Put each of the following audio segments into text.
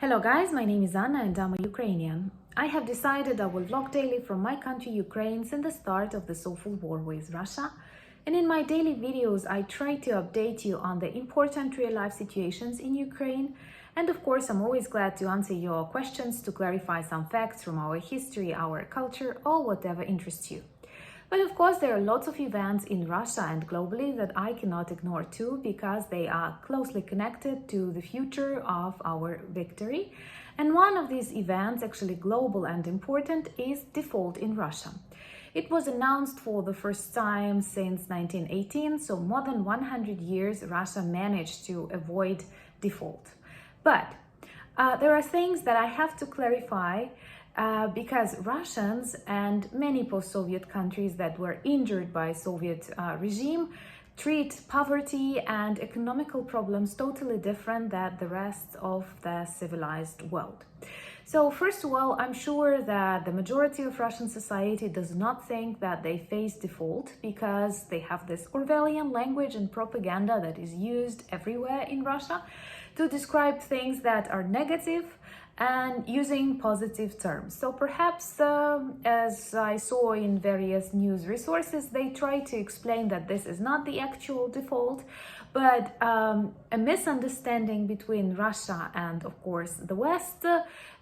Hello guys, my name is Anna and I'm a Ukrainian. I have decided I will vlog daily from my country Ukraine since the start of this awful war with Russia. And in my daily videos, I try to update you on the important real-life situations in Ukraine. And of course, I'm always glad to answer your questions, to clarify some facts from our history, our culture, or whatever interests you. But of course, there are lots of events in Russia and globally that I cannot ignore too, because they are closely connected to the future of our victory. And one of these events, actually global and important, is default in Russia. It was announced for the first time since 1918, so more than 100 years Russia managed to avoid default. But there are things that I have to clarify because Russians and many post-Soviet countries that were injured by Soviet regime treat poverty and economical problems totally different than the rest of the civilized world. So first of all, I'm sure that the majority of Russian society does not think that they face default because they have this Orwellian language and propaganda that is used everywhere in Russia to describe things that are negative and using positive terms. So perhaps, as I saw in various news resources, they try to explain that this is not the actual default, but a misunderstanding between Russia and, of course, the West,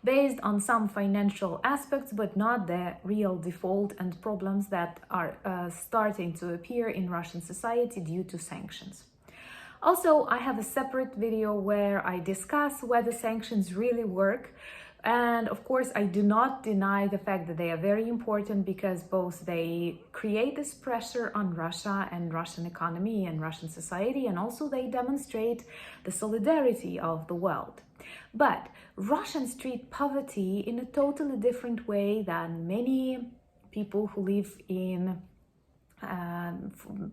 based on some financial aspects, but not the real default and problems that are starting to appear in Russian society due to sanctions. Also, I have a separate video where I discuss whether sanctions really work. And of course, I do not deny the fact that they are very important because both they create this pressure on Russia and Russian economy and Russian society, and also they demonstrate the solidarity of the world. But Russians treat poverty in a totally different way than many people who live in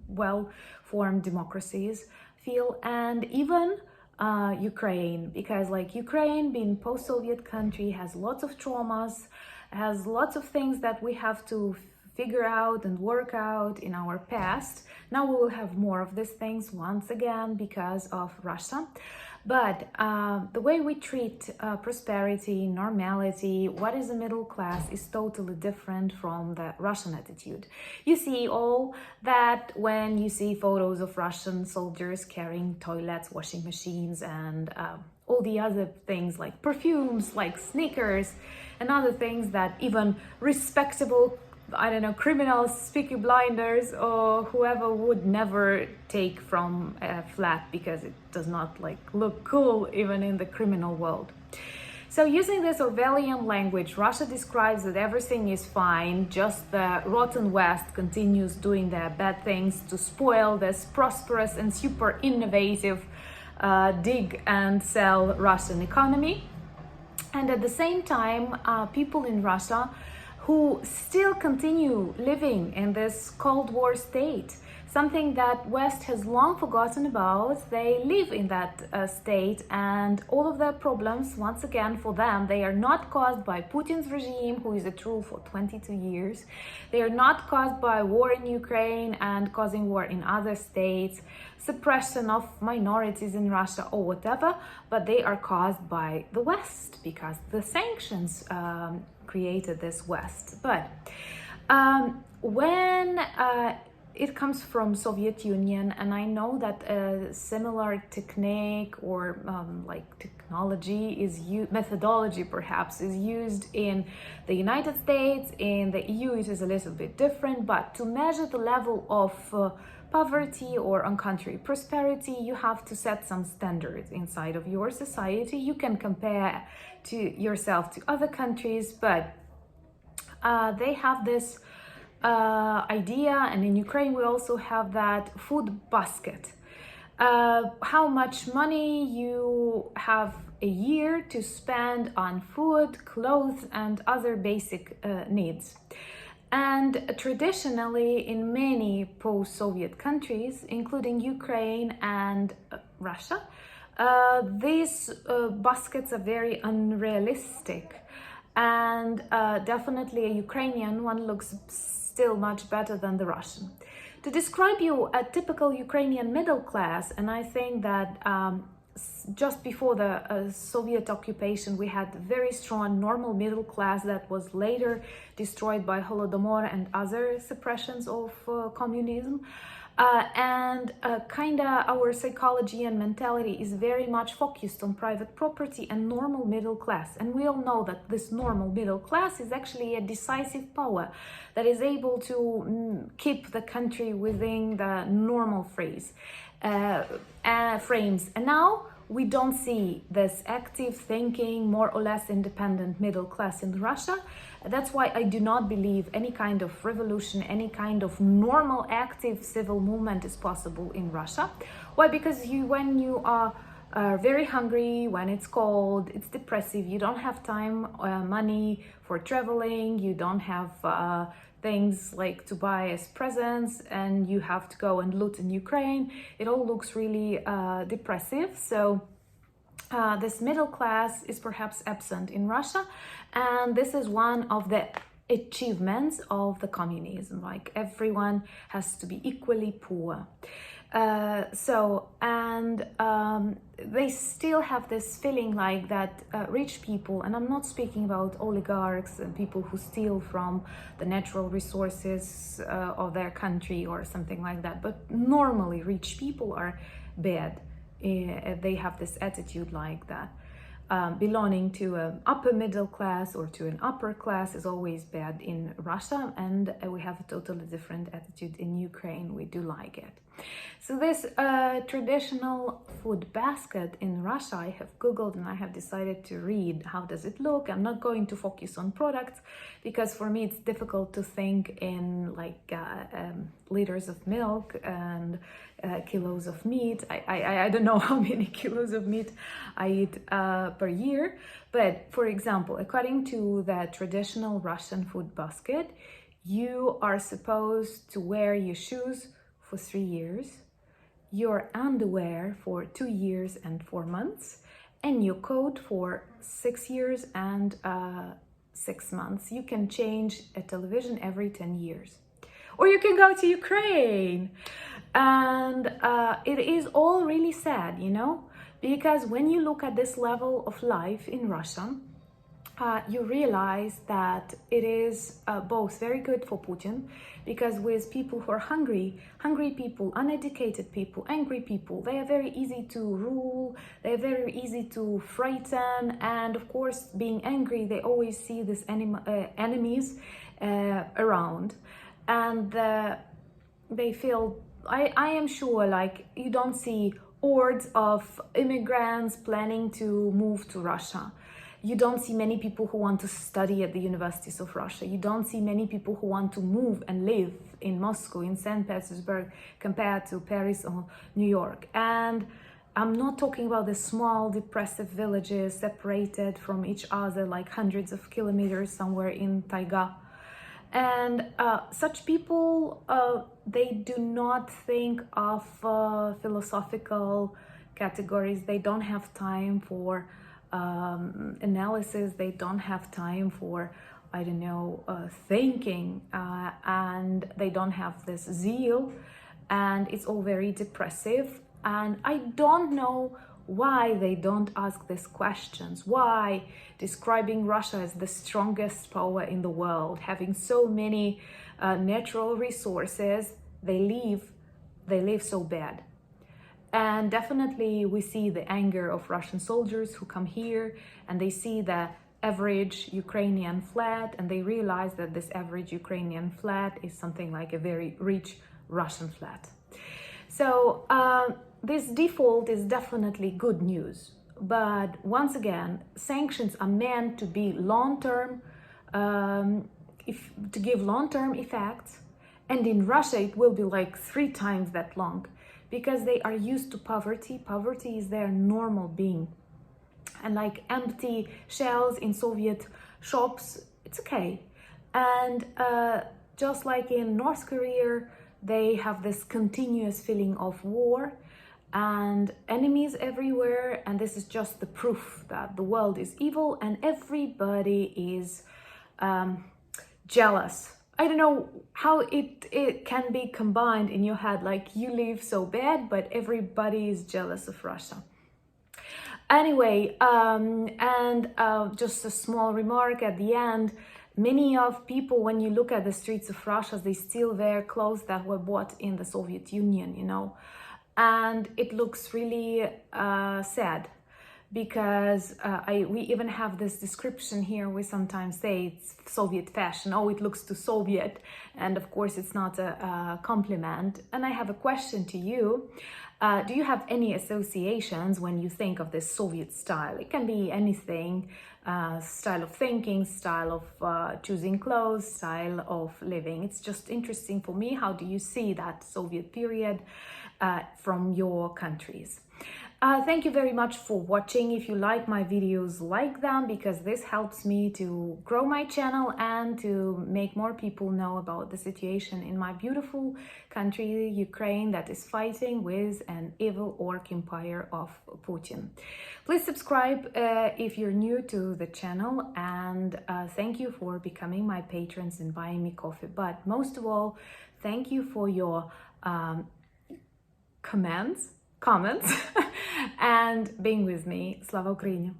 well-formed democracies feel, and even Ukraine, because like Ukraine being post-Soviet country has lots of traumas, has lots of things that we have to figure out and work out in our past. Now we will have more of these things once again because of Russia. But the way we treat prosperity, normality, what is a middle class is totally different from the Russian attitude. You see all that when you see photos of Russian soldiers carrying toilets, washing machines, and all the other things like perfumes, like sneakers, and other things that even respectable criminals, Peaky Blinders, or whoever would never take from a flat because it does not look cool even in the criminal world. So using this Orwellian language, Russia describes that everything is fine, just the rotten West continues doing their bad things to spoil this prosperous and super innovative dig and sell Russian economy. And at the same time, people in Russia who still continue living in this Cold War state, something that West has long forgotten about. They live in that state, and all of their problems, once again, for them, they are not caused by Putin's regime, who is at rule for 22 years. They are not caused by war in Ukraine and causing war in other states, suppression of minorities in Russia or whatever, but they are caused by the West because the sanctions created this West. But when it comes from Soviet Union, and I know that a similar technique or technology is methodology perhaps is used in the United States. In the EU it is a little bit different, but to measure the level of poverty or on country prosperity, you have to set some standards inside of your society. You can compare to yourself to other countries, but they have this idea, and in Ukraine we also have that food basket. How much money you have a year to spend on food, clothes, and other basic needs. And traditionally, in many post-Soviet countries, including Ukraine and Russia, these baskets are very unrealistic. And definitely a Ukrainian one looks still much better than the Russian. To describe you a typical Ukrainian middle class, and I think that just before the Soviet occupation, we had very strong normal middle class that was later destroyed by Holodomor and other suppressions of communism. Kinda our psychology and mentality is very much focused on private property and normal middle class. And we all know that this normal middle class is actually a decisive power that is able to keep the country within the normal frames. And now we don't see this active thinking, more or less independent middle class in Russia. That's why I do not believe any kind of revolution, any kind of normal active civil movement is possible in Russia. Why? Because when you are very hungry, when it's cold, it's depressive, you don't have time, money for traveling, you don't have things like to buy as presents, and you have to go and loot in Ukraine. It all looks really depressive. So this middle class is perhaps absent in Russia, and this is one of the achievements of the communism. Like everyone has to be equally poor. They still have this feeling like that rich people, and I'm not speaking about oligarchs and people who steal from the natural resources of their country or something like that, but normally rich people are bad. They have this attitude like that. Belonging to an upper middle class or to an upper class is always bad in Russia, and we have a totally different attitude in Ukraine. We do like it. So this traditional food basket in Russia, I have Googled and I have decided to read how does it look. I'm not going to focus on products because for me it's difficult to think in like liters of milk and kilos of meat. I don't know how many kilos of meat I eat per year, but for example, according to the traditional Russian food basket, you are supposed to wear your shoes for 3 years, your underwear for 2 years and 4 months, and your coat for 6 years and 6 months. You can change a television every 10 years. Or you can go to Ukraine. And it is all really sad, you know, because when you look at this level of life in Russia, you realize that it is both very good for Putin, because with people who are hungry people, uneducated people, angry people, they are very easy to rule, they are very easy to frighten, and of course, being angry, they always see these enemies around, and they feel, I am sure, like, you don't see hordes of immigrants planning to move to Russia. You don't see many people who want to study at the universities of Russia. You don't see many people who want to move and live in Moscow, in St. Petersburg, compared to Paris or New York. And I'm not talking about the small, depressive villages separated from each other like hundreds of kilometers somewhere in taiga. And such people, they do not think of philosophical categories. They don't have time for analysis. They don't have time for, I don't know, thinking, and they don't have this zeal, and it's all very depressive. And I don't know why they don't ask these questions. Why, describing Russia as the strongest power in the world, having so many natural resources, they live so bad. And definitely we see the anger of Russian soldiers who come here and they see the average Ukrainian flat, and they realize that this average Ukrainian flat is something like a very rich Russian flat. So this default is definitely good news. But once again, sanctions are meant to be long-term, to give long-term effects. And in Russia, it will be like 3 times that long, because they are used to poverty. Poverty is their normal being. And like empty shelves in Soviet shops, it's okay. And just like in North Korea, they have this continuous feeling of war and enemies everywhere. And this is just the proof that the world is evil and everybody is jealous. I don't know how it can be combined in your head, like you live so bad, but everybody is jealous of Russia. Anyway, just a small remark at the end. Many of people, when you look at the streets of Russia, they still wear clothes that were bought in the Soviet Union, you know, and it looks really sad, because we even have this description here. We sometimes say it's Soviet fashion. Oh, it looks too Soviet, and of course it's not a compliment. And I have a question to you. Do you have any associations when you think of this Soviet style? It can be anything, style of thinking, style of choosing clothes, style of living. It's just interesting for me. How do you see that Soviet period from your countries? Thank you very much for watching. If you like my videos, like them, because this helps me to grow my channel and to make more people know about the situation in my beautiful country, Ukraine, that is fighting with an evil orc empire of Putin. Please subscribe if you're new to the channel, and thank you for becoming my patrons and buying me coffee. But most of all, thank you for your comments and being with me. Slava Ukraini!